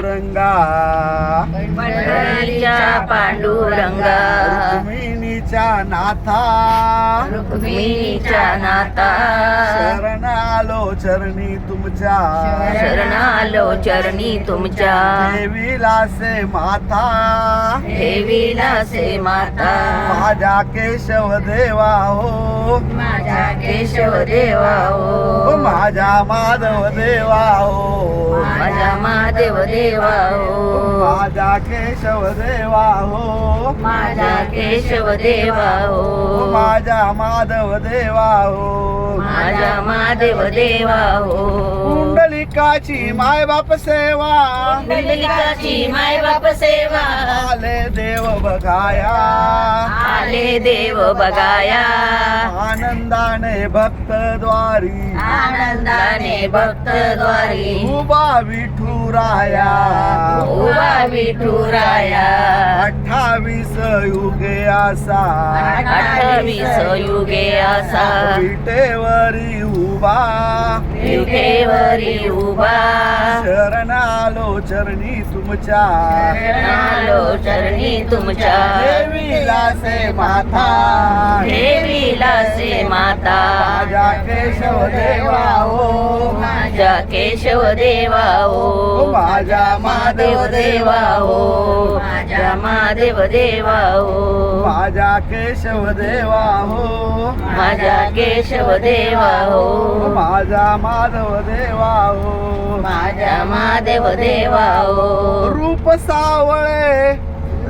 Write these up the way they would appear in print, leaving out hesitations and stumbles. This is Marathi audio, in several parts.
पांडुरंगा पंढरीच्या पांडुरंगा रुक्मिणीच्या नाथा रुक्मिणीच्या नाता शरण आलो चरणी तुमच्या शरण आलो चरणी तुमच्या देवीलासे माथा देवीलासे माता माझ्या केशव देवा हो माझ्या केशव देवा हो माझ्या माधव देवा हो माझ्या महादेव देवा हो माझ्या केशव देवा हो माझ्या केशव देवा हो माझ्या माधव देवा हो माझ्या महादेव देवा हो कुंडलिकाची माय बाप सेवा कुंडलिकाची माय बाप सेवा आले देव बघाया आले देव बघाया आनंदाने भक्त द्वारी आनंदाने भक्त द्वारी उभा विठुराया उभा विठुराया 28 युगे असा 28 युगे असा विटेवरी उभा विटेवरी उभा शरण आलो चरणी तुमच्या आलो चरणी तुमच्या देवीलासे माथा देवीलासे माता माझ्या केशव देवा हो माझ्या केशव देवा हो माझ्या महादेव देवा हो माझ्या महादेव देवा हो माझ्या केशव देवा हो माझ्या केशव देवा हो माझा माधव देवा हो माझ्या महादेव देवा हो रूप सावळे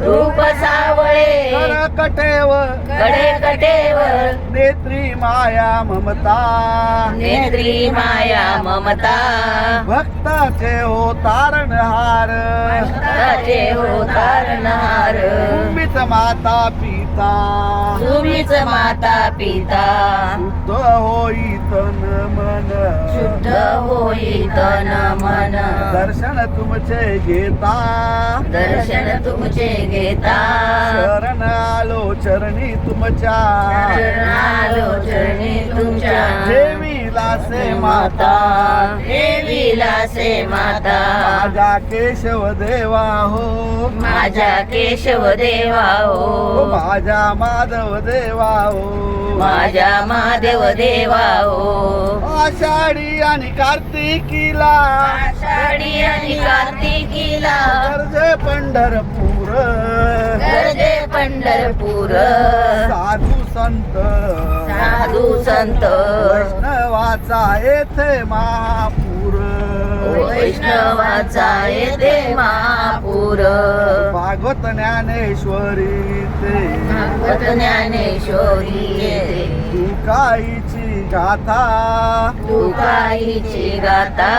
रूप सावळे कटेव कडे कटेवर नेत्री माया ममता नेत्री माया ममता भक्ताचे हो तारणहार भक्ताचे हो तारणहार तुम्हीच माता पिता तुम्हीच माता पिता शुद्ध होई तन मन शुद्ध होई तन मन दर्शन तुमचे घेता दर्शन तुमचे घेता शरण आलो चरणी तुमच्या शरण आलो चरणी तुमच्या देवीलासे माता देवीलासे माता माझा केशव देवा हो माझ्या केशव देवा हो माझ्या माधव देवा हो माझ्या महादेव देवा हो आषाढी आणि कार्तिकीला आषाढी आणि कार्तिकीला गरजे पंढरपूर गरजे पंढरपूर साधू संत साधू संत वैष्णवाचा येथे महापूर वैष्णवाचा येथे महापूर भागवत ज्ञानेश्वरी ते भागवत ज्ञानेश्वरी येते तुकाईची गाथा तुकाईची गाता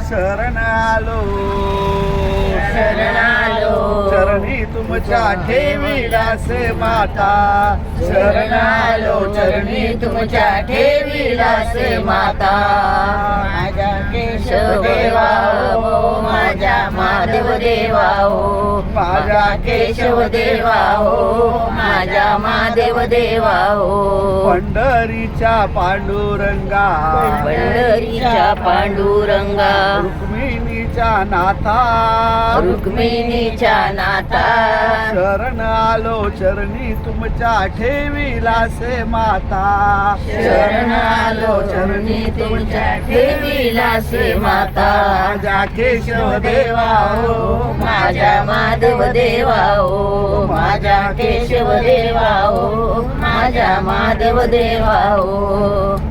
शरण आलो शरण आलो चरणी तुमच्या ठेवीलासे माता शरण आलो चरणी तुमच्या ठेवीलासे माता माझ्या केशव देवा हो माझ्या महादेव देवा हो माझ्या केशव देवा हो माझ्या महादेव देवा हो पंढरीच्या पांडुरंगा पंढरीच्या पांडुरंगा रुक्मिणीच्या नाथा रुक्मिणीच्या नाता शरण आलो चरणी तुमच्या ठेवीलासे माता शरण आलो चरणी तुमच्या ठेवीलासे माता माझ्या केशव देवा हो माझ्या माधव देवा हो माझ्या केशव देवा हो माझ्या माधव देवा हो